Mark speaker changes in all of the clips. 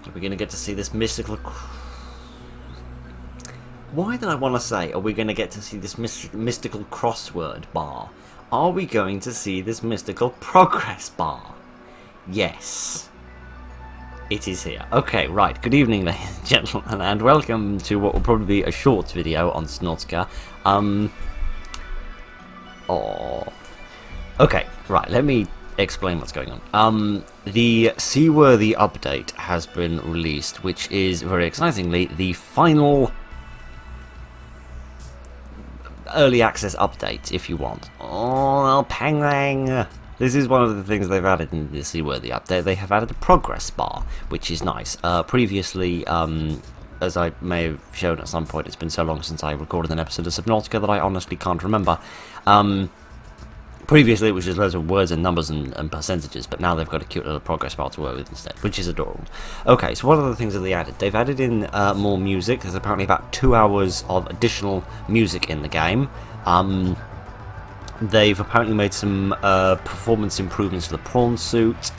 Speaker 1: Are we going to get to see this mystical... Why did I want to say, are we going to get to see this mystical crossword bar? Are we going to see this mystical progress bar? Yes. It is here. Okay, right. Good evening, ladies and gentlemen, and welcome to what will probably be a short video on Subnautica. Okay, right. Let me explain what's going on. The Seaworthy update has been released, which is, very excitingly, the final early access update, if you want. Oh, pang! This is one of the things they've added in the Seaworthy update. They have added a progress bar, which is nice. Previously, as I may have shown at some point, it's been so long since I recorded an episode of Subnautica that I honestly can't remember. Previously, it was just loads of words and numbers and percentages, but now they've got a cute little progress bar to work with instead, which is adorable. Okay, so what are the things that they added? They've added in more music. There's apparently about 2 hours of additional music in the game. They've apparently made some performance improvements to the prawn suit.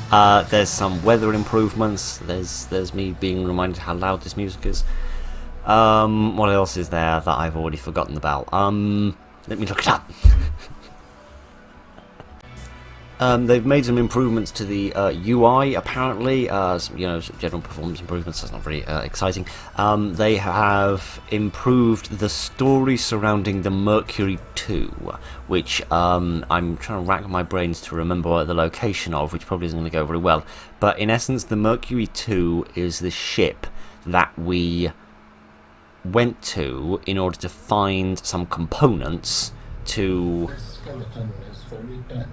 Speaker 1: There's some weather improvements. There's me being reminded how loud this music is. What else is there that I've already forgotten about? Let me look it up. They've made some improvements to the UI, apparently, general performance improvements. That's not very exciting. They have improved the story surrounding the Mercury 2, which I'm trying to rack my brains to remember the location of, which probably isn't going to go very well. But in essence, the Mercury 2 is the ship that we went to in order to find some components to...
Speaker 2: This skeleton is very dense.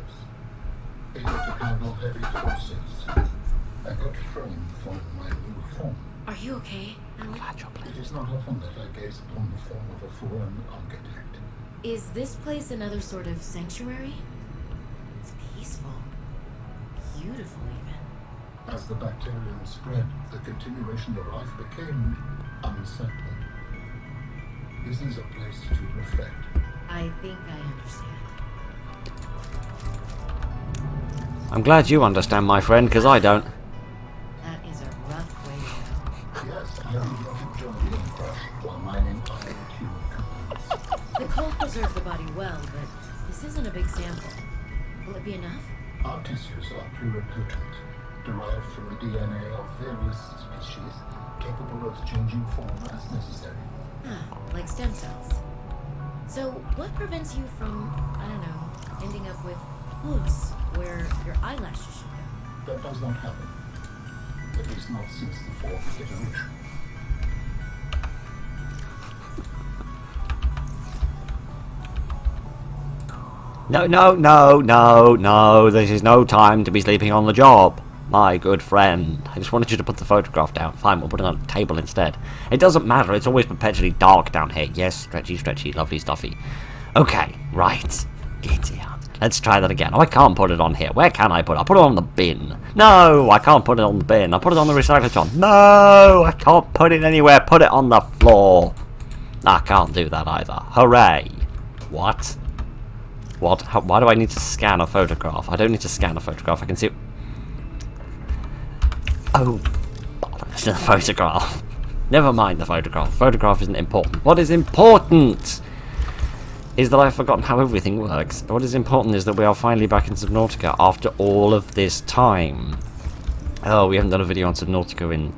Speaker 2: Able to handle heavy forces. I got framed for my new form.
Speaker 3: Are you okay, Alan?
Speaker 2: It is not often that I gaze upon the form of a foreign architect.
Speaker 3: Is this place another sort of sanctuary? It's peaceful. Beautiful, even.
Speaker 2: As the bacterium spread, the continuation of life became unsettling. This is a place to reflect.
Speaker 3: I think I understand.
Speaker 1: I'm glad you understand, my friend, because I don't.
Speaker 3: That is a rough way to go.
Speaker 2: Yes, I am not enjoying being crushed while mining iron tube.
Speaker 3: The cold preserved the body well, but this isn't a big sample. Will it be enough?
Speaker 2: Our tissues are pluripotent, derived from the DNA of various species, capable of changing form as necessary.
Speaker 3: Ah, like stem cells. So, what prevents you from, I don't know, ending up with hooves where your eyelashes should go?
Speaker 2: That does not happen. At least not since the fourth iteration.
Speaker 1: No, this is no time to be sleeping on the job. My good friend. I just wanted you to put the photograph down. Fine, we'll put it on a table instead. It doesn't matter, it's always perpetually dark down here. Yes, stretchy, lovely stuffy. Okay, right. Get out. Let's try that again. Oh, I can't put it on here. Where can I put it? I'll put it on the bin. No, I can't put it on the bin. I'll put it on the recyclation. No, I can't put it anywhere. Put it on the floor. I can't do that either. Hooray. What? What? Why do I need to scan a photograph? I don't need to scan a photograph. I can see... Oh, bollocks, the photograph. Never mind the photograph. The photograph isn't important. What is important is that I've forgotten how everything works. What is important is that we are finally back in Subnautica after all of this time. Oh, we haven't done a video on Subnautica in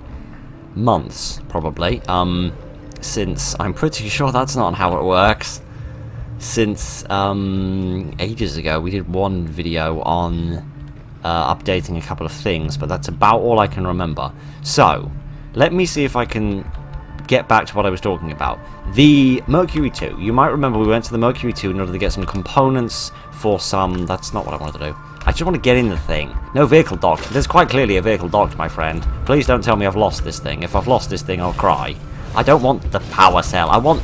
Speaker 1: months, probably. Since, I'm pretty sure that's not how it works. Since, ages ago, we did one video on updating a couple of things, but that's about all I can remember. So, let me see if I can get back to what I was talking about. The Mercury 2. You might remember we went to the Mercury 2 in order to get some components for some... That's not what I wanted to do. I just want to get in the thing. No vehicle docked. There's quite clearly a vehicle docked, my friend. Please don't tell me I've lost this thing. If I've lost this thing, I'll cry. I don't want the power cell. I want...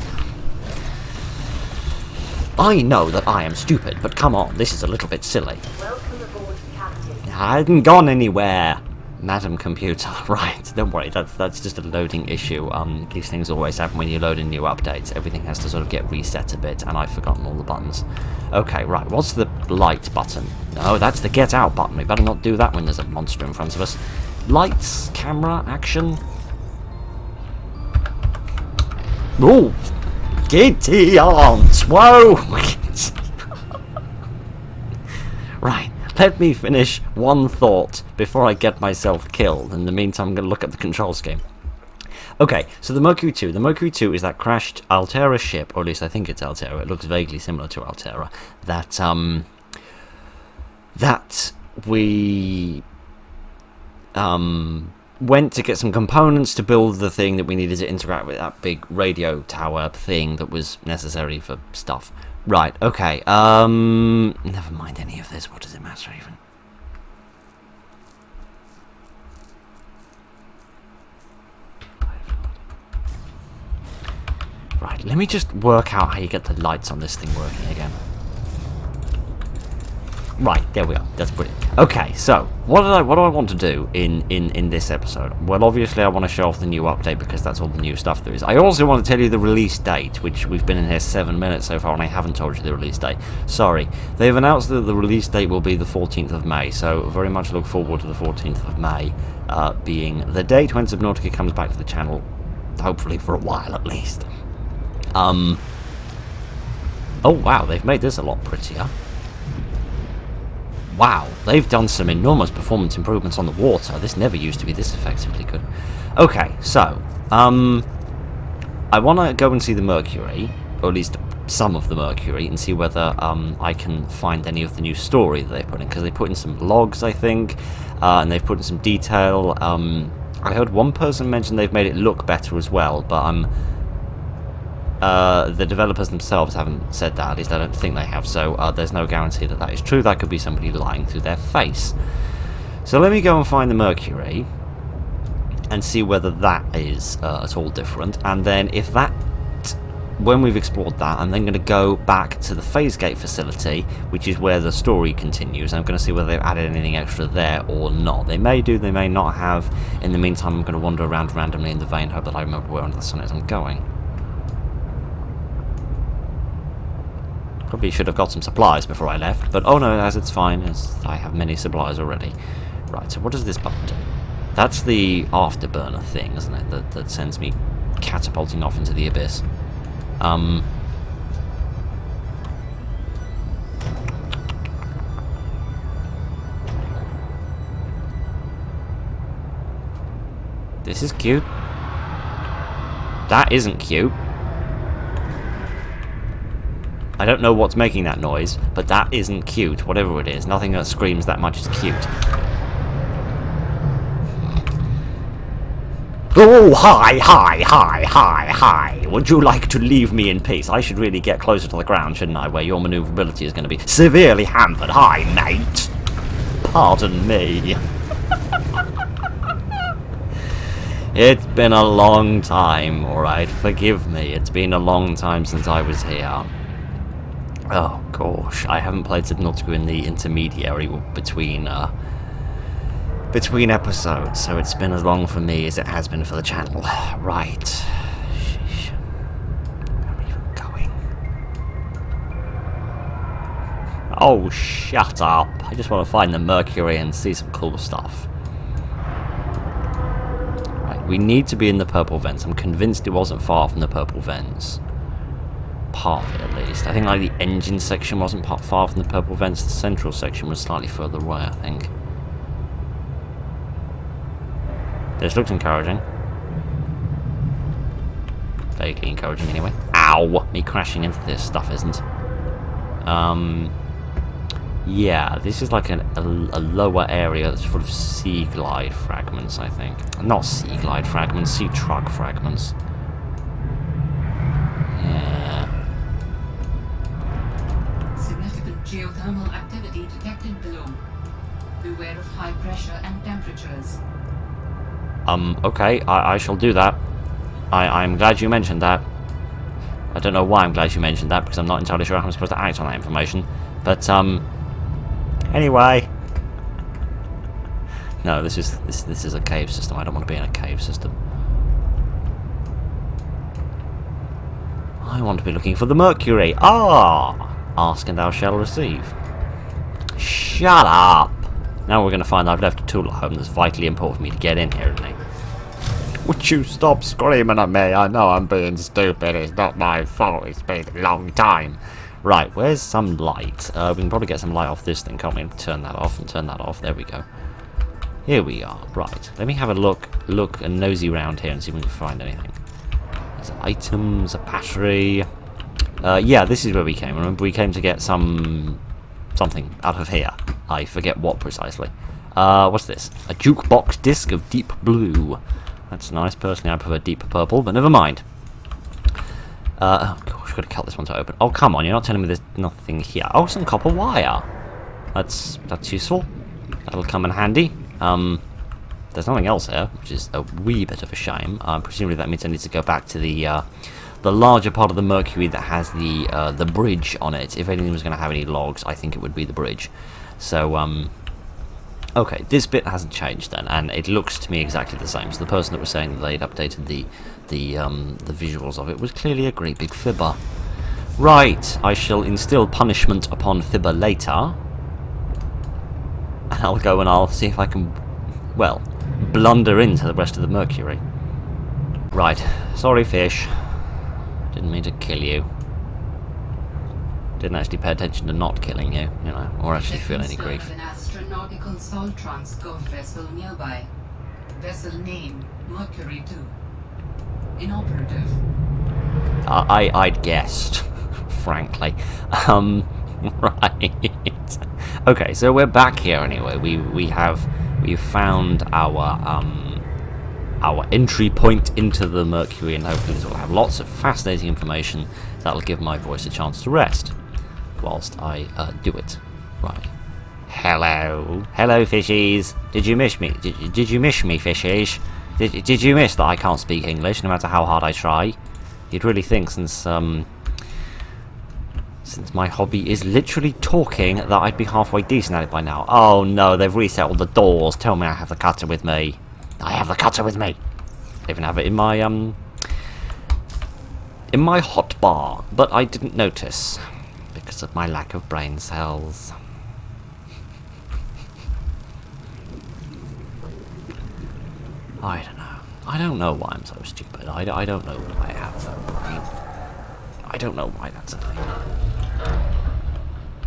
Speaker 1: I know that I am stupid, but come on, this is a little bit silly.
Speaker 3: Welcome aboard, Captain.
Speaker 1: I hadn't gone anywhere. Madam Computer, right, don't worry, that's just a loading issue. These things always happen when you load in new updates. Everything has to sort of get reset a bit, and I've forgotten all the buttons. Okay, right, what's the light button? No, that's the get out button. We better not do that when there's a monster in front of us. Lights, camera, action. Ooh! Giddy arms! Whoa! Right, let me finish one thought before I get myself killed. In the meantime, I'm going to look at the control scheme. Okay, so the Mercury 2. The Mercury 2 is that crashed Altera ship, or at least I think it's Altera. It looks vaguely similar to Altera. That we went to get some components to build the thing that we needed to interact with that big radio tower thing that was necessary for stuff. Right, okay, never mind any of this. What does it matter even? Right, let me just work out how you get the lights on this thing working again. Right, there we are. That's brilliant. Okay, so what do I want to do in this episode? Well, obviously I want to show off the new update because that's all the new stuff there is. I also want to tell you the release date, which we've been in here 7 minutes so far and I haven't told you the release date. Sorry. They've announced that the release date will be the 14th of May, so very much look forward to the 14th of May being the date when Subnautica comes back to the channel, hopefully for a while at least. Oh wow, they've made this a lot prettier. Wow, they've done some enormous performance improvements on the water. This never used to be this effectively good. Okay, so, I want to go and see the Mercury, or at least some of the Mercury, and see whether I can find any of the new story that they put in, because they put in some logs, I think, and they've put in some detail. I heard one person mention they've made it look better as well, but the developers themselves haven't said that, at least I don't think they have, so there's no guarantee that that is true. That could be somebody lying through their face. So let me go and find the Mercury and see whether that is at all different, and then if that, when we've explored that, I'm then going to go back to the phase gate facility, which is where the story continues. I'm going to see whether they've added anything extra there or not. They may do, they may not have. In the meantime, I'm going to wander around randomly in the vein, hope that I remember where under the sun is I'm going. Probably should have got some supplies before I left, but oh no, as it's fine, as I have many supplies already. Right, so what does this button do? That's the afterburner thing, isn't it? That sends me catapulting off into the abyss. This is cute. That isn't cute. I don't know what's making that noise, but that isn't cute, whatever it is. Nothing that screams that much is cute. Oh, hi. Would you like to leave me in peace? I should really get closer to the ground, shouldn't I, where your maneuverability is going to be severely hampered. Hi, mate. Pardon me. It's been a long time, alright? Forgive me. It's been a long time since I was here. Oh gosh, I haven't played Subnautica in the intermediary between episodes, so it's been as long for me as it has been for the channel. Right. Sheesh. Where am I even going? Oh, shut up. I just want to find the Mercury and see some cool stuff. Right, we need to be in the purple vents. I'm convinced it wasn't far from the purple vents. Part of it, at least. I think like the engine section wasn't far from the purple vents. The central section was slightly further away, I think. This looks encouraging. Vaguely encouraging, anyway. Ow! Me crashing into this stuff isn't. Yeah, this is like a lower area that's full of sea glide fragments, I think. Not sea glide fragments, sea truck fragments.
Speaker 4: Geothermal activity detected below. Beware of high pressure and temperatures.
Speaker 1: Okay, I shall do that. I'm glad you mentioned that. I don't know why I'm glad you mentioned that, because I'm not entirely sure how I'm supposed to act on that information. But, anyway. No, this is a cave system. I don't want to be in a cave system. I want to be looking for the Mercury. Ah! Ask and thou shalt receive. Shut up! Now we're going to find I've left a tool at home that's vitally important for me to get in here, isn't it? Would you stop screaming at me? I know I'm being stupid. It's not my fault. It's been a long time. Right, where's some light? We can probably get some light off this thing, can't we? Turn that off and turn that off. There we go. Here we are. Right, let me have a look and nosy around here and see if we can find anything. There's items, a battery. Yeah, this is where we came. Remember, we came to get something out of here. I forget what precisely. What's this? A jukebox disc of deep blue. That's nice. Personally, I prefer deep purple, but never mind. Oh gosh, got to cut this one to open. Oh, come on, you're not telling me there's nothing here. Oh, some copper wire. That's useful. That'll come in handy. There's nothing else here, which is a wee bit of a shame. Presumably that means I need to go back to the larger part of the Mercury that has the bridge on it. If anything was going to have any logs, I think it would be the bridge. So, okay, this bit hasn't changed then, and it looks to me exactly the same. So the person that was saying that they'd updated the visuals of it was clearly a great big fibber. Right, I shall instill punishment upon fibber later. And I'll go and I'll see if I can, well, blunder into the rest of the Mercury. Right, sorry fish. Didn't mean to kill you. Didn't actually pay attention to not killing you, you know, or actually feel any grief.
Speaker 4: An astronautical salt transport vessel nearby. Vessel name Mercury 2. Inoperative.
Speaker 1: I'd guessed, frankly. Right. Okay, so we're back here anyway. We've found our entry point into the Mercury, and hopefully this will have lots of fascinating information that'll give my voice a chance to rest whilst I do it. Right. Hello, fishies. Did you miss me? Did you miss me, fishies? Did you miss that I can't speak English no matter how hard I try? You'd really think since my hobby is literally talking that I'd be halfway decent at it by now. Oh no, they've reset all the doors. Tell me I have the cutter with me. I have the cutter with me. I even have it in my hot bar, but I didn't notice because of my lack of brain cells. I don't know. I don't know why I'm so stupid. I don't know why I have no brain. I don't know why that's a thing.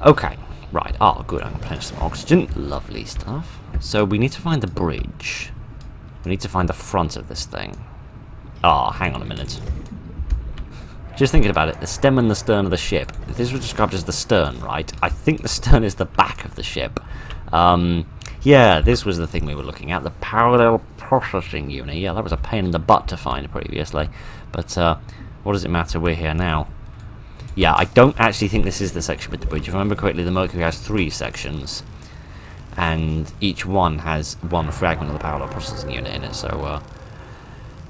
Speaker 1: Okay, right. Oh, good. I'm plenty some oxygen. Lovely stuff. So we need to find the bridge. We need to find the front of this thing. Ah, hang on a minute. Just thinking about it, the stem and the stern of the ship. This was described as the stern, right? I think the stern is the back of the ship. Yeah, this was the thing we were looking at, the parallel processing unit. Yeah, that was a pain in the butt to find previously. But what does it matter? We're here now. Yeah, I don't actually think this is the section with the bridge. If I remember correctly, the Mercury has 3 sections. And each one has one fragment of the parallel processing unit in it, so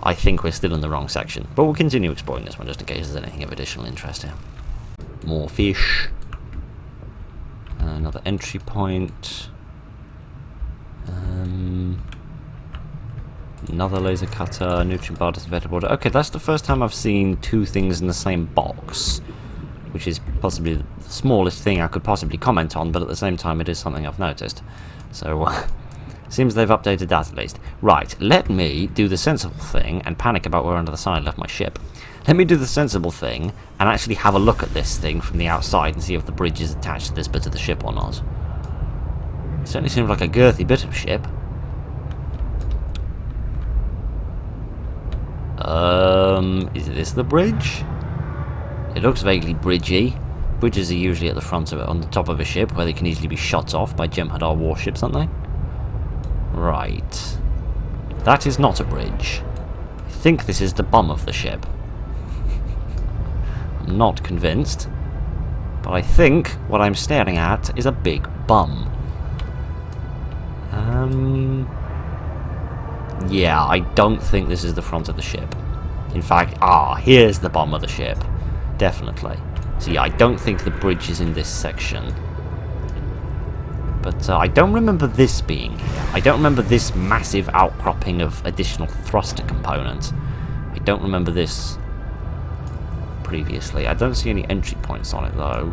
Speaker 1: I think we're still in the wrong section. But we'll continue exploring this one just in case there's anything of additional interest here. More fish. Another entry point. Another laser cutter, nutrient bar, disinfectant water. Okay, that's the first time I've seen 2 things in the same box, which is possibly the smallest thing I could possibly comment on, but at the same time it is something I've noticed. So, seems they've updated that at least. Right, let me do the sensible thing and panic about where under the sun I left my ship. Let me do the sensible thing and actually have a look at this thing from the outside and see if the bridge is attached to this bit of the ship or not. It certainly seems like a girthy bit of ship. Is this the bridge? It looks vaguely bridgy. Bridges are usually at the front of it, on the top of a ship, where they can easily be shot off by Jem'Hadar warships, aren't they? Right. That is not a bridge. I think this is the bum of the ship. I'm not convinced. But I think what I'm staring at is a big bum. Yeah, I don't think this is the front of the ship. In fact, here's the bum of the ship. Definitely. So yeah, I don't think the bridge is in this section. But I don't remember this being here. I don't remember this massive outcropping of additional thruster component. I don't remember this previously. I don't see any entry points on it though.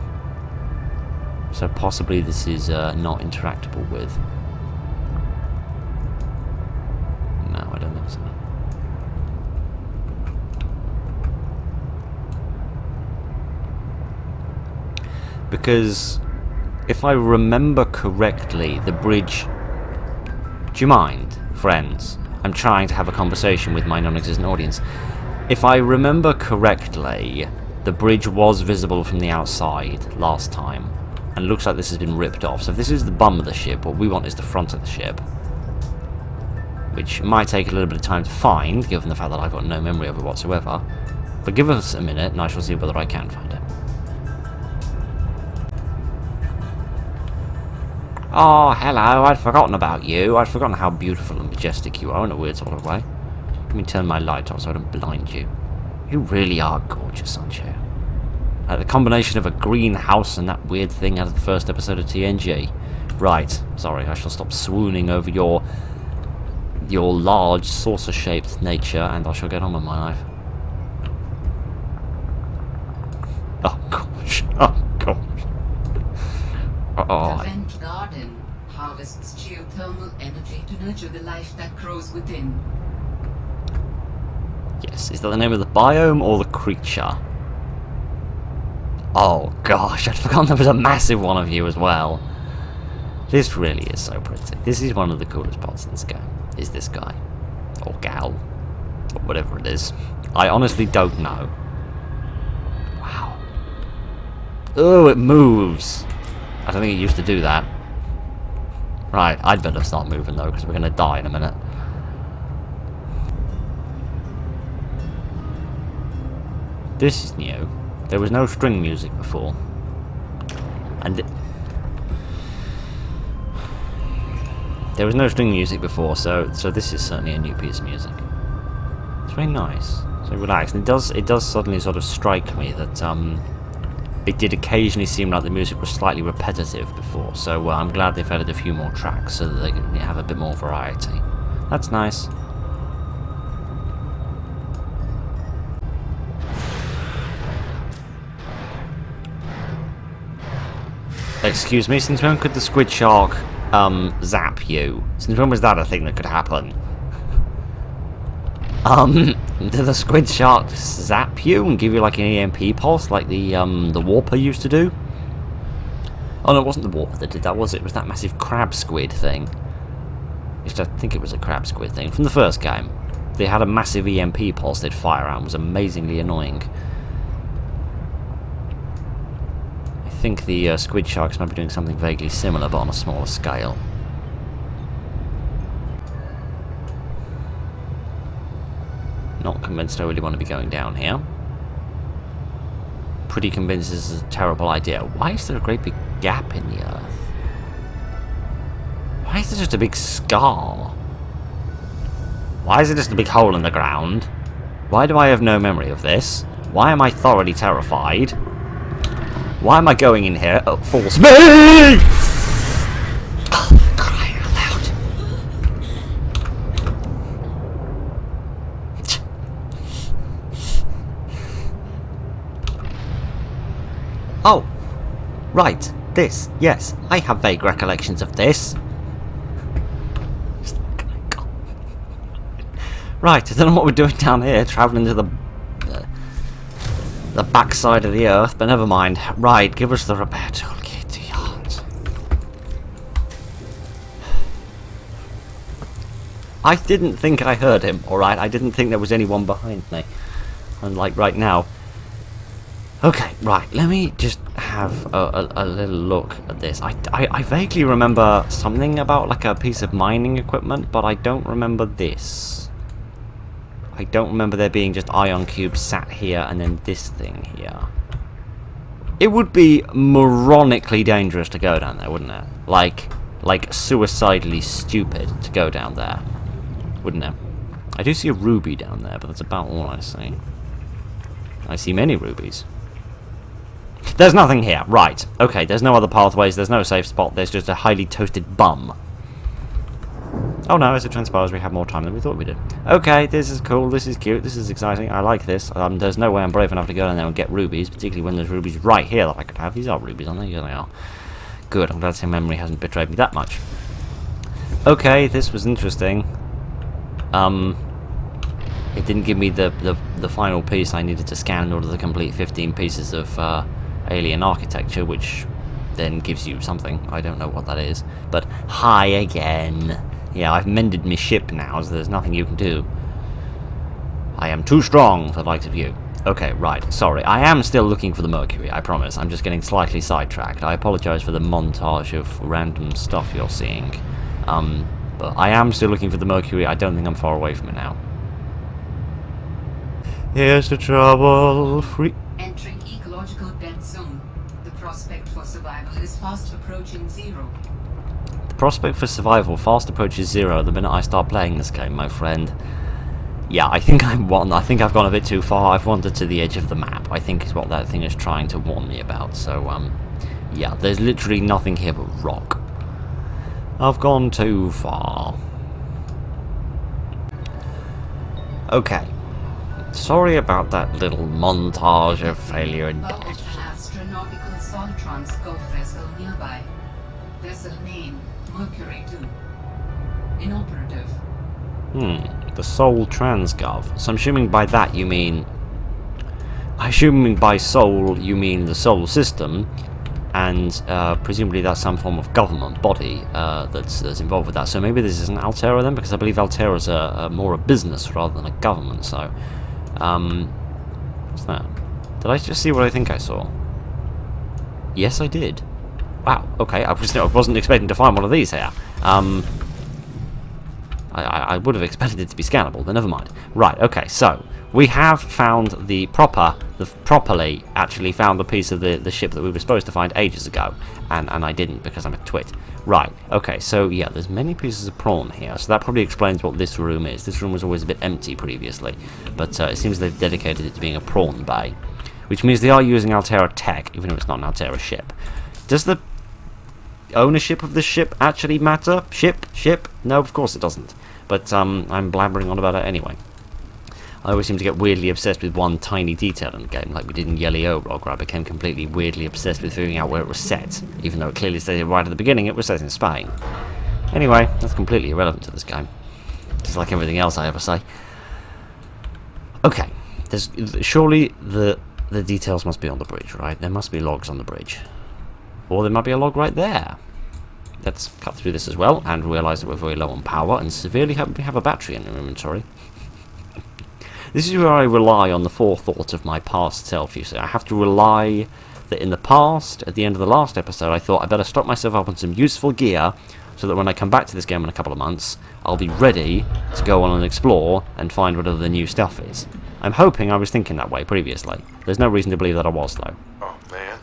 Speaker 1: So possibly this is not interactable with. So. Because if I remember correctly, the bridge... Do you mind, friends? I'm trying to have a conversation with my non-existent audience. If I remember correctly, the bridge was visible from the outside last time. And it looks like this has been ripped off. So if this is the bum of the ship, what we want is the front of the ship. Which might take a little bit of time to find, given the fact that I've got no memory of it whatsoever. But give us a minute and I shall see whether I can find it. Oh, hello, I'd forgotten about you. I'd forgotten how beautiful and majestic you are in a weird sort of way. Let me turn my light off so I don't blind you. You really are gorgeous, aren't you? The combination of a greenhouse and that weird thing out of the first episode of TNG. Right, sorry, I shall stop swooning over your large, saucer-shaped nature, and I shall get on with my life. Oh, gosh. Oh, gosh.
Speaker 4: The vent garden harvests geothermal energy to nurture the life that grows within.
Speaker 1: Yes, is that the name of the biome or the creature? Oh gosh, I'd forgotten there was a massive one of you as well. This really is so pretty. This is one of the coolest parts of this game, is this guy. Or gal. Or whatever it is. I honestly don't know. Wow. Oh, it moves. I don't think it used to do that. Right, I'd better start moving though, because we're going to die in a minute. This is new. There was no string music before. And there was no string music before, so this is certainly a new piece of music. It's very nice. So relaxed. And it does suddenly sort of strike me that it did occasionally seem like the music was slightly repetitive before, so I'm glad they've added a few more tracks so that they can have a bit more variety. That's nice. Excuse me, since when could the squid shark zap you? Since when was that a thing that could happen? Did the squid shark zap you and give you like an EMP pulse like the warper used to do? Oh no, it wasn't the warper that did that, was it? It was that massive crab squid thing. I think it was a crab squid thing from the first game. They had a massive EMP pulse they'd fire out. It was amazingly annoying. I think the squid sharks might be doing something vaguely similar but on a smaller scale. Not convinced I really want to be going down here. Pretty convinced this is a terrible idea. Why is there a great big gap in the earth? Why is there just a big scar? Why is there just a big hole in the ground? Why do I have no memory of this? Why am I thoroughly terrified? Why am I going in here at full speed? Oh, crying out loud. Oh, right, this, yes, I have vague recollections of this. Right, I don't know what we're doing down here, travelling to the backside of the earth, but never mind. Right, give us the repair toolkit, yacht. I didn't think I heard him, alright? I didn't think there was anyone behind me. Unlike right now. Okay, right, let me just have a little look at this. I vaguely remember something about like a piece of mining equipment, but I don't remember this. I don't remember there being just ion cubes sat here and then this thing here. It would be moronically dangerous to go down there, wouldn't it? Like suicidally stupid to go down there, wouldn't it? I do see a ruby down there, but that's about all I see. I see many rubies. There's nothing here. Right. Okay, there's no other pathways, there's no safe spot, there's just a highly toasted bum. Oh no, as it transpires, we have more time than we thought we did. Okay, this is cool, this is cute, this is exciting, I like this. There's no way I'm brave enough to go down there and get rubies, particularly when there's rubies right here that I could have. These are rubies, aren't they? Yeah, they are. Good, I'm glad to say memory hasn't betrayed me that much. Okay, this was interesting. It didn't give me the final piece I needed to scan in order to complete 15 pieces of alien architecture, which then gives you something. I don't know what that is. But hi again. Yeah, I've mended my ship now, so there's nothing you can do. I am too strong for the likes of you. Okay, right, sorry. I am still looking for the Mercury, I promise. I'm just getting slightly sidetracked. I apologise for the montage of random stuff you're seeing. But I am still looking for the Mercury. I don't think I'm far away from it now. Here's the trouble.
Speaker 4: Entering ecological dead zone. The prospect for survival is fast approaching zero.
Speaker 1: The prospect for survival fast approaches zero the minute I start playing this game, my friend. Yeah, I think I've gone a bit too far. I've wandered to the edge of the map, I think is what that thing is trying to warn me about. So, yeah, there's literally nothing here but rock. I've gone too far. Okay. Sorry about that little montage of failure and
Speaker 4: About
Speaker 1: death.
Speaker 4: an astronomical Soltron scope vessel nearby. Vessel name, Mercury 2. Inoperative.
Speaker 1: The Sol Transgov. So I'm assuming by that you mean... Assuming by Sol you mean the Sol system, and presumably that's some form of government body that's involved with that. So maybe this isn't Altera then, because I believe Altera is more a business rather than a government, so... what's that? Did I just see what I think I saw? Yes, I did. Wow, okay, I wasn't expecting to find one of these here. I would have expected it to be scannable, but never mind. Right, okay, so we have found properly actually found the piece of the ship that we were supposed to find ages ago, and I didn't because I'm a twit. Right, okay, so yeah, there's many pieces of prawn here, so that probably explains what this room is. This room was always a bit empty previously, but it seems they've dedicated it to being a prawn bay, which means they are using Altera tech, even if it's not an Altera ship. Does the ownership of the ship actually matter? Ship? No, of course it doesn't. But I'm blabbering on about it anyway. I always seem to get weirdly obsessed with one tiny detail in the game, like we did in Yelly Rock, where I became completely weirdly obsessed with figuring out where it was set, even though it clearly stated right at the beginning it was set in Spain. Anyway, that's completely irrelevant to this game. Just like everything else I ever say. Okay, surely the details must be on the bridge, right? There must be logs on the bridge. Or there might be a log right there. Let's cut through this as well and realise that we're very low on power and severely hope we have a battery in our inventory. This is where I rely on the forethought of my past self, you see. I have to rely that in the past, at the end of the last episode, I thought I better stock myself up on some useful gear so that when I come back to this game in a couple of months, I'll be ready to go on and explore and find whatever the new stuff is. I'm hoping I was thinking that way previously. There's no reason to believe that I was, though.
Speaker 5: Oh man.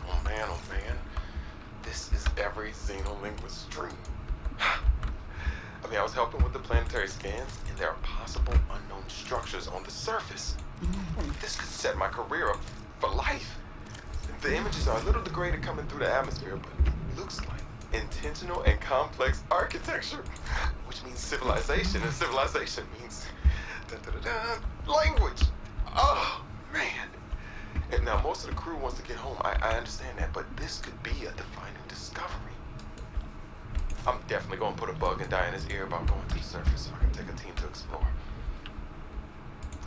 Speaker 5: This is every xenolinguist's dream. I mean, I was helping with the planetary scans, and there are possible unknown structures on the surface. This could set my career up for life. The images are a little degraded coming through the atmosphere, but it looks like intentional and complex architecture, which means civilization, and civilization means language. Oh, man. And now most of the crew wants to get home. I understand that, but this could be a defining discovery. I'm definitely going to put a bug in Diana's ear about going to the surface so I can take a team to explore.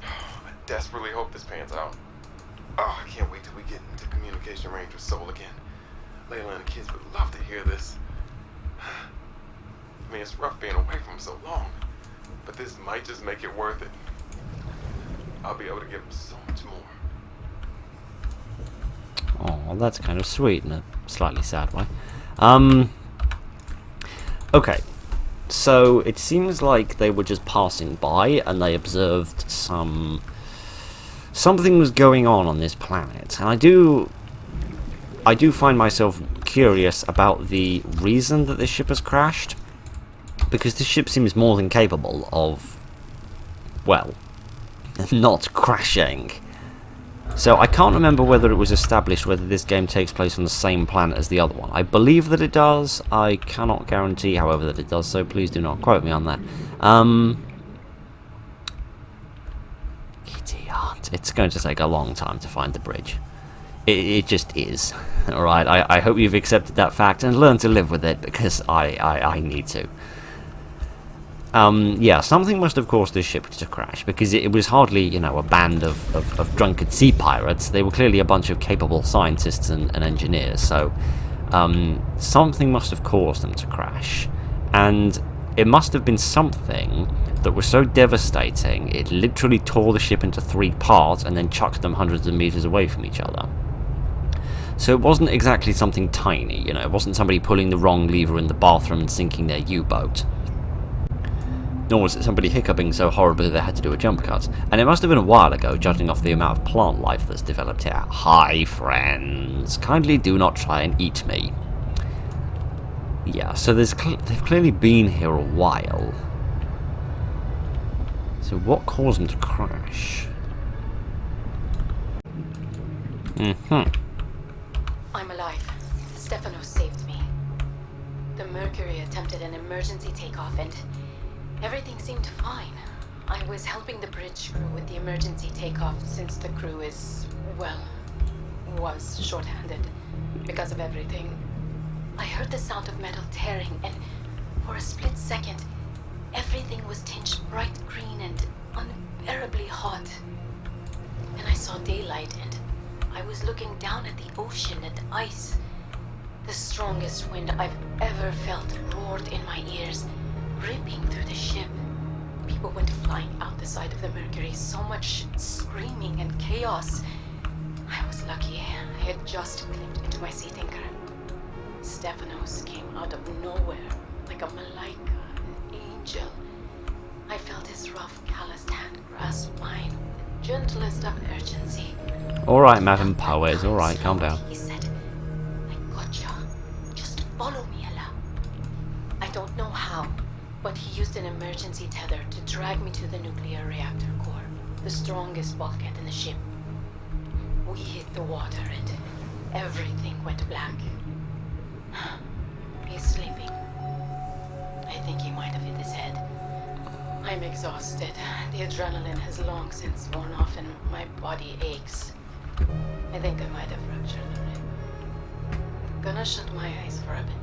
Speaker 5: I desperately hope this pans out. Oh, I can't wait till we get into communication range with Sol again. Layla and the kids would love to hear this. I mean, it's rough being away from so long, but this might just make it worth it. I'll be able to give them so much more.
Speaker 1: Oh, well, that's kind of sweet in a slightly sad way. Okay, so it seems like they were just passing by and they observed something was going on this planet, and I do find myself curious about the reason that this ship has crashed, because this ship seems more than capable of, well, not crashing. So I can't remember whether it was established whether this game takes place on the same planet as the other one. I believe that it does. I cannot guarantee, however, that it does, so please do not quote me on that. Idiot. It's going to take a long time to find the bridge. It just is. Alright, I hope you've accepted that fact and learned to live with it, because I need to. Yeah, something must have caused this ship to crash, because it was hardly, you know, a band of drunken sea pirates. They were clearly a bunch of capable scientists and engineers, so something must have caused them to crash. And it must have been something that was so devastating, it literally tore the ship into 3 parts and then chucked them hundreds of meters away from each other. So it wasn't exactly something tiny, you know, it wasn't somebody pulling the wrong lever in the bathroom and sinking their U-boat. Nor was it somebody hiccuping so horribly they had to do a jump cut. And it must have been a while ago, judging off the amount of plant life that's developed here. Hi, friends. Kindly do not try and eat me. Yeah, so they've clearly been here a while. So what caused them to crash?
Speaker 6: I'm alive. Stefanos saved me. The Mercury attempted an emergency takeoff and everything seemed fine. I was helping the bridge crew with the emergency takeoff since the crew is, well, was short-handed because of everything. I heard the sound of metal tearing and for a split second, everything was tinged bright green and unbearably hot. Then I saw daylight and I was looking down at the ocean and ice. The strongest wind I've ever felt roared in my ears, ripping through the ship. People went flying out the side of the Mercury, so much screaming and chaos. I was lucky. I had just climbed into my sea tanker. Stefanos came out of nowhere, like a malaika, an angel. I felt his rough, calloused hand grasp mine with the gentlest of urgency.
Speaker 1: Alright, Madam Powers, alright, calm down.
Speaker 6: He said, I gotcha. Just follow me, Ella. I don't know how, but he used an emergency tether to drag me to the nuclear reactor core, the strongest bulkhead in the ship. We hit the water and everything went black. He's sleeping. I think he might have hit his head. I'm exhausted. The adrenaline has long since worn off and my body aches. I think I might have fractured the rib. Gonna shut my eyes for a bit.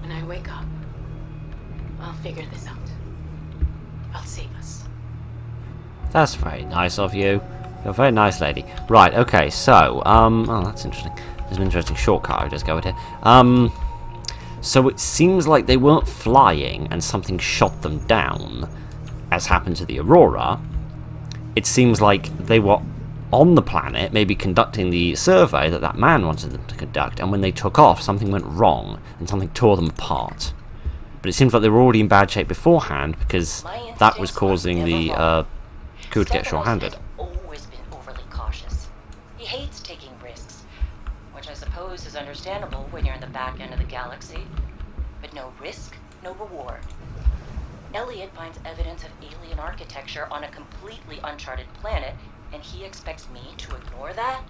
Speaker 6: When I wake up, I'll figure this out. I'll save us.
Speaker 1: That's very nice of you. You're a very nice lady. Right, okay, so, oh, that's interesting. There's an interesting shortcut I just go with here. So it seems like they weren't flying and something shot them down, as happened to the Aurora. It seems like they were on the planet, maybe conducting the survey that man wanted them to conduct, and when they took off, something went wrong, and something tore them apart. But it seems like they were already in bad shape beforehand, because that was causing the crew to get short-handed.
Speaker 7: Stefanos has always been overly cautious. He hates taking risks, which I suppose is understandable when you're in the back end of the galaxy. But no risk, no reward. Elliot finds evidence of alien architecture on a completely uncharted planet, and he expects me to ignore that?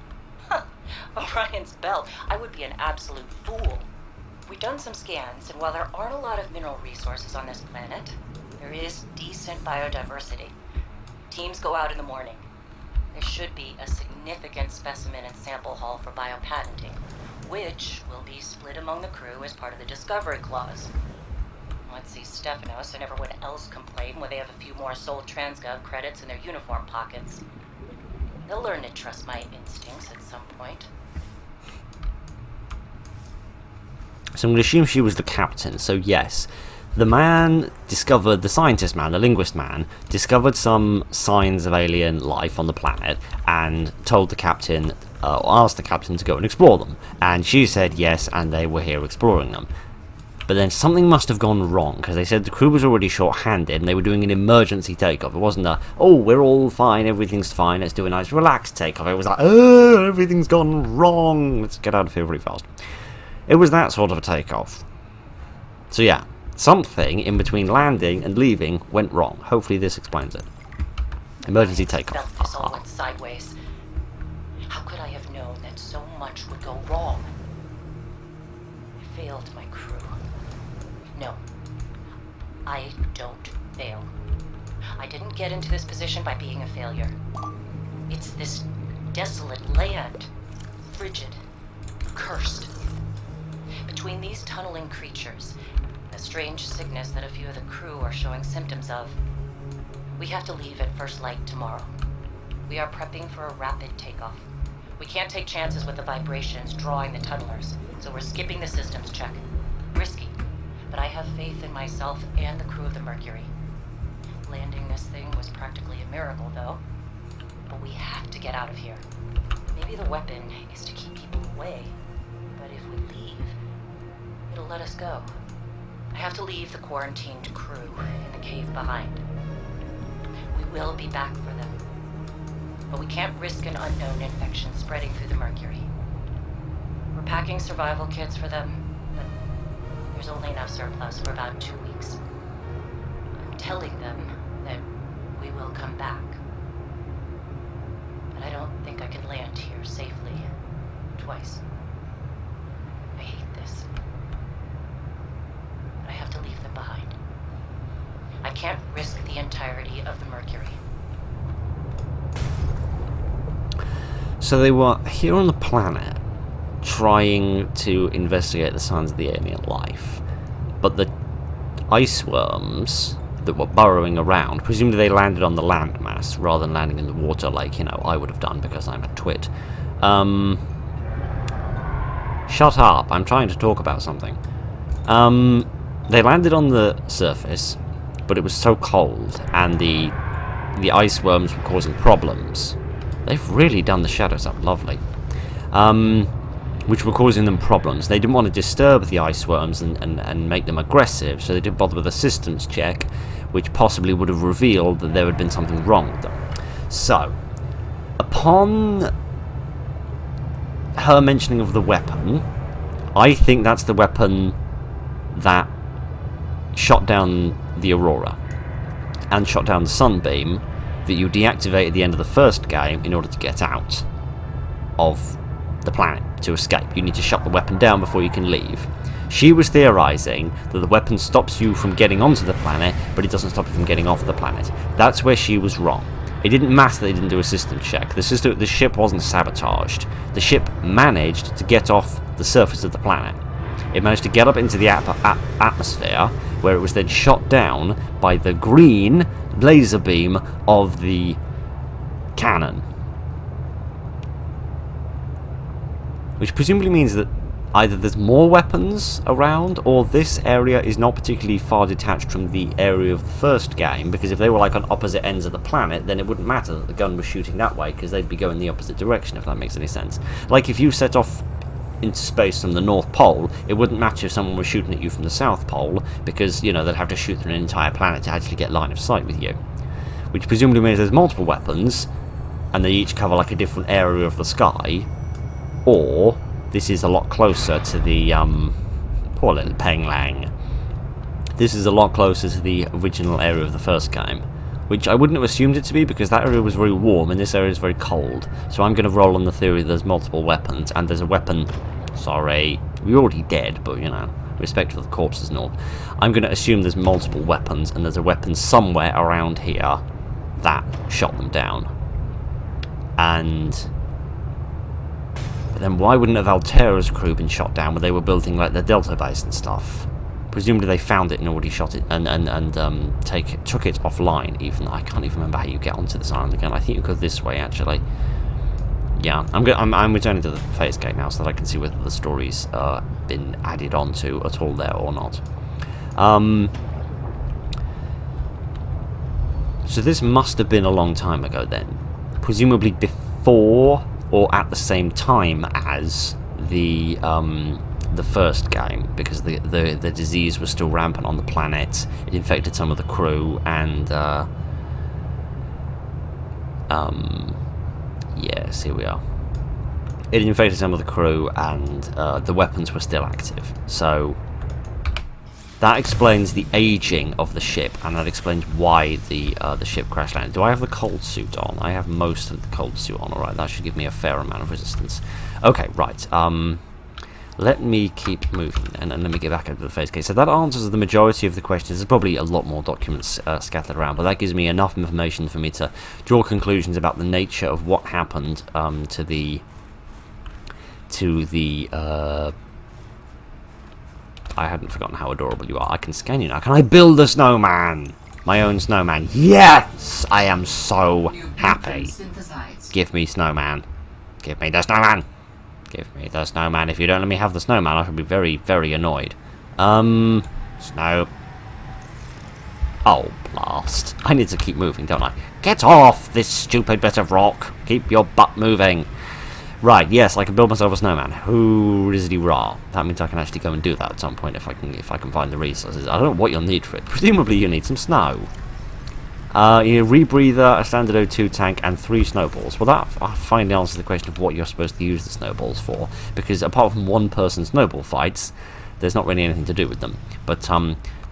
Speaker 7: Huh. Orion's belt. I would be an absolute fool. We've done some scans, and while there aren't a lot of mineral resources on this planet, there is decent biodiversity. Teams go out in the morning. There should be a significant specimen and sample haul for biopatenting, which will be split among the crew as part of the discovery clause. Let's see Stefanos and everyone else complain when they have a few more Sol Transgov credits in their uniform pockets. They'll learn to trust my instincts at some point.
Speaker 1: So I'm going to assume she was the captain, so yes. The man discovered, the scientist man, the linguist man, discovered some signs of alien life on the planet and told the captain, or asked the captain to go and explore them. And she said yes, and they were here exploring them. But then something must have gone wrong, because they said the crew was already short-handed and they were doing an emergency takeoff. It wasn't a, oh, we're all fine, everything's fine, let's do a nice relaxed takeoff. It was like, oh, everything's gone wrong, let's get out of here really fast. It was that sort of a takeoff. So yeah, something in between landing and leaving went wrong. Hopefully this explains it. Emergency takeoff.
Speaker 7: Felt this all went sideways. How could I have known that so much would go wrong? I failed my crew. No, I don't fail. I didn't get into this position by being a failure. It's this desolate land, frigid, cursed. Between these tunneling creatures A strange sickness that a few of the crew are showing symptoms of. We have to leave at first light tomorrow. We are prepping for a rapid takeoff. We can't take chances with the vibrations drawing the tunnelers, so we're skipping the systems check. Risky, but I have faith in myself and the crew of the Mercury. Landing this thing was practically a miracle, though. But we have to get out of here. Maybe the weapon is to keep people away, but if we leave, it'll let us go. I have to leave the quarantined crew in the cave behind. We will be back for them, but we can't risk an unknown infection spreading through the Mercury. We're packing survival kits for them, but there's only enough surplus for about 2 weeks. I'm telling them that we will come back, but I don't think I can land here safely twice. I hate this, but I have to leave them behind. I can't risk the entirety of the Mercury.
Speaker 1: So they were here on the planet trying to investigate the signs of the alien life, but the ice worms that were burrowing around, presumably they landed on the landmass rather than landing in the water like, you know, I would have done because I'm a twit. Shut up, I'm trying to talk about something. They landed on the surface, but it was so cold, and the ice worms were causing problems. They've really done the shadows up lovely. Which were causing them problems. They didn't want to disturb the ice worms and make them aggressive, so they didn't bother with a systems check, which possibly would have revealed that there had been something wrong with them. So, upon her mentioning of the weapon, I think that's the weapon that shot down the Aurora and shot down the Sunbeam that you deactivate at the end of the first game in order to get out of the planet, to escape. You need to shut the weapon down before you can leave. She was theorizing that the weapon stops you from getting onto the planet, but it doesn't stop you from getting off the planet. That's where she was wrong. It didn't matter they didn't do a system check. The ship wasn't sabotaged. The ship managed to get off the surface of the planet. It managed to get up into the atmosphere, where it was then shot down by the green laser beam of the cannon. Which presumably means that either there's more weapons around, or this area is not particularly far detached from the area of the first game, because if they were like on opposite ends of the planet, then it wouldn't matter that the gun was shooting that way, because they'd be going the opposite direction, if that makes any sense. Like if you set off into space from the North Pole, it wouldn't matter if someone was shooting at you from the South Pole, because, you know, they'd have to shoot through an entire planet to actually get line of sight with you. Which presumably means there's multiple weapons, and they each cover like a different area of the sky, or this is a lot closer to the, poor little Peng Lang. This is a lot closer to the original area of the first game, which I wouldn't have assumed it to be, because that area was very warm and this area is very cold. So I'm going to roll on the theory that there's multiple weapons, and there's a weapon, sorry, we're already dead, but you know, respect for the corpses and all. I'm going to assume there's multiple weapons, and there's a weapon somewhere around here that shot them down. And but then why wouldn't have Altera's crew been shot down when they were building like the Delta base and stuff? Presumably they found it and already shot it and took it offline. Even I can't even remember how you get onto this island again. I think you go this way actually. Yeah, I'm returning to the phase gate now so that I can see whether the story's been added onto at all there or not. So this must have been a long time ago then, presumably before or at the same time as the first game, because the disease was still rampant on the planet. It infected some of the crew, and yes, here we are. It infected some of the crew, and the weapons were still active. So that explains the aging of the ship, and that explains why the ship crash landed. Do I have the cold suit on? I have most of the cold suit on. Alright, that should give me a fair amount of resistance. Okay, right. Let me keep moving, and let me get back into the phase case. So that answers the majority of the questions. There's probably a lot more documents scattered around, but that gives me enough information for me to draw conclusions about the nature of what happened to the I hadn't forgotten how adorable you are. I can scan you now. Can I build a snowman? My own snowman. Yes! I am so happy. Give me snowman. Give me the snowman. Give me the snowman. If you don't let me have the snowman, I shall be very, very annoyed. Snow. Oh, blast. I need to keep moving, don't I? Get off this stupid bit of rock. Keep your butt moving. Right, yes, I can build myself a snowman. Hoo-rizzity-rah. That means I can actually go and do that at some point if I can find the resources. I don't know what you'll need for it. Presumably you need some snow. You need a rebreather, a standard O2 tank, and 3 snowballs. Well, that finally answers the question of what you're supposed to use the snowballs for, because apart from one-person snowball fights, there's not really anything to do with them. But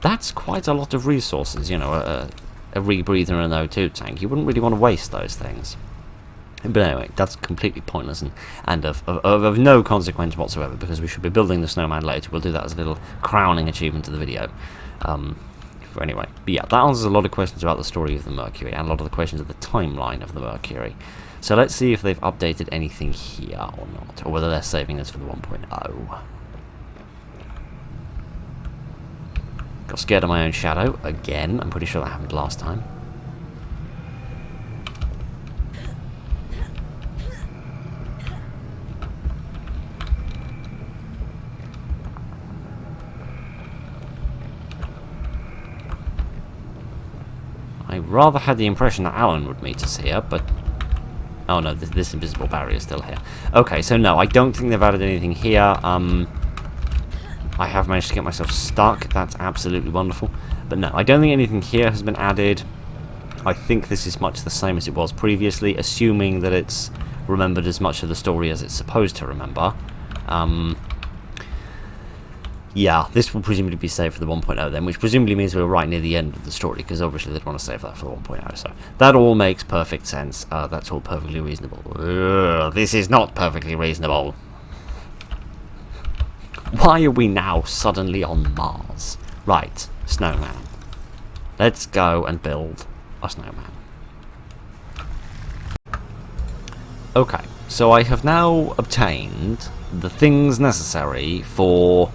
Speaker 1: that's quite a lot of resources, you know, a rebreather and an O2 tank. You wouldn't really want to waste those things. But anyway, that's completely pointless and of no consequence whatsoever, because we should be building the snowman later. We'll do that as a little crowning achievement of the video. Anyway, but yeah, that answers a lot of questions about the story of the Mercury, and a lot of the questions of the timeline of the Mercury. So let's see if they've updated anything here or not, or whether they're saving us for the 1.0. Got scared of my own shadow again. I'm pretty sure that happened last time. I rather had the impression that Alan would meet us here, but... Oh no, this invisible barrier is still here. Okay, so no, I don't think they've added anything here. I have managed to get myself stuck. That's absolutely wonderful. But no, I don't think anything here has been added. I think this is much the same as it was previously, assuming that it's remembered as much of the story as it's supposed to remember. Yeah, this will presumably be saved for the 1.0 then, which presumably means we're right near the end of the story, because obviously they'd want to save that for the 1.0, so that all makes perfect sense. That's all perfectly reasonable. This is not perfectly reasonable. Why are we now suddenly on Mars? Right, snowman. Let's go and build a snowman. Okay, so I have now obtained the things necessary for...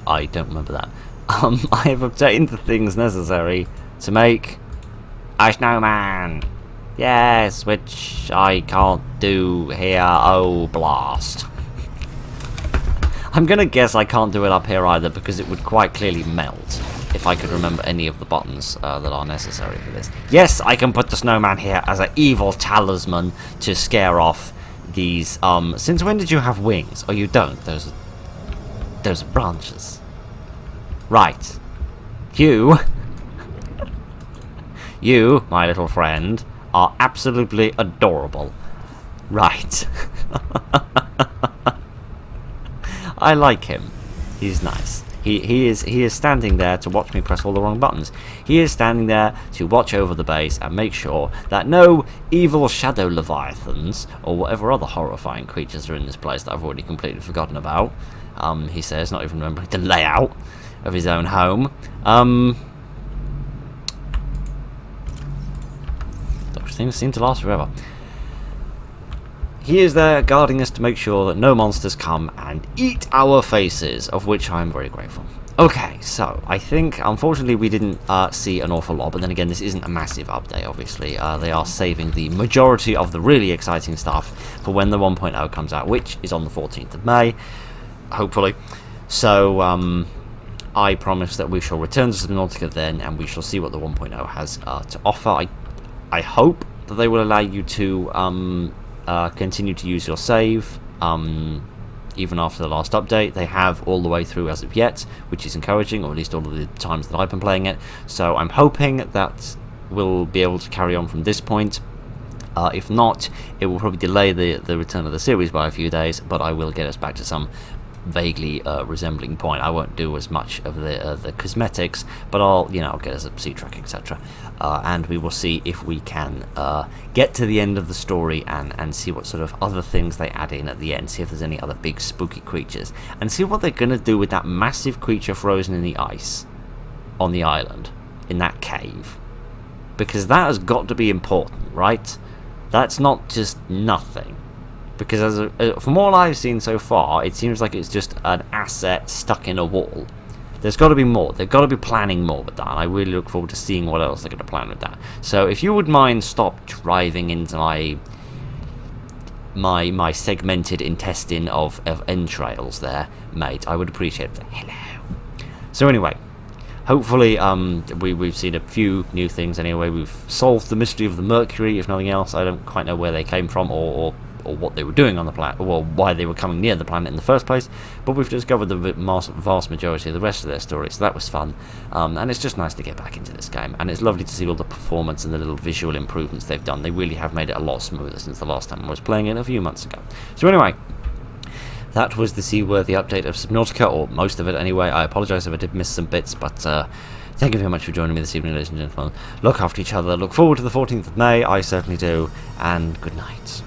Speaker 1: I don't remember that. I have obtained the things necessary to make a snowman. Yes, which I can't do here. Oh, blast. I'm gonna guess I can't do it up here either, because it would quite clearly melt if I could remember any of the buttons that are necessary for this. Yes, I can put the snowman here as an evil talisman to scare off these... Since when did you have wings? Oh, you don't. Those are branches. Right. You, my little friend, are absolutely adorable. Right. I like him. He's nice. He is standing there to watch me press all the wrong buttons. He is standing there to watch over the base and make sure that no evil shadow leviathans or whatever other horrifying creatures are in this place that I've already completely forgotten about. He says, not even remembering the layout of his own home. Those things seem to last forever. He is there guarding us to make sure that no monsters come and eat our faces, of which I am very grateful. Okay, so I think, unfortunately, we didn't see an awful lot, but then again, this isn't a massive update, obviously. They are saving the majority of the really exciting stuff for when the 1.0 comes out, which is on the 14th of May, hopefully. So, I promise that we shall return to Subnautica then, and we shall see what the 1.0 has to offer. I hope that they will allow you to continue to use your save, even after the last update. They have all the way through as of yet, which is encouraging, or at least all of the times that I've been playing it. So I'm hoping that we'll be able to carry on from this point. If not, it will probably delay the return of the series by a few days, but I will get us back to some vaguely resembling point. I won't do as much of the cosmetics, but I'll get us a sea truck, etc. And we will see if we can get to the end of the story and see what sort of other things they add in at the end, see if there's any other big spooky creatures, and see what they're going to do with that massive creature frozen in the ice on the island, in that cave. Because that has got to be important, right? That's not just nothing. because from all I've seen so far, it seems like it's just an asset stuck in a wall. There's got to be more. They've got to be planning more with that. I really look forward to seeing what else they're going to plan with that. So if you would mind stop driving into my segmented intestine of entrails there, mate, I would appreciate it. Hello. So anyway, hopefully we've seen a few new things anyway. We've solved the mystery of the Mercury, if nothing else. I don't quite know where they came from or what they were doing on the planet, or why they were coming near the planet in the first place, but we've discovered the vast majority of the rest of their story, so that was fun. And it's just nice to get back into this game, and it's lovely to see all the performance and the little visual improvements they've done. They really have made it a lot smoother since the last time I was playing it a few months ago. So anyway, that was the Seaworthy update of Subnautica, or most of it anyway. I apologise if I did miss some bits, but thank you very much for joining me this evening, ladies and gentlemen. Look after each other, look forward to the 14th of May, I certainly do, and good night.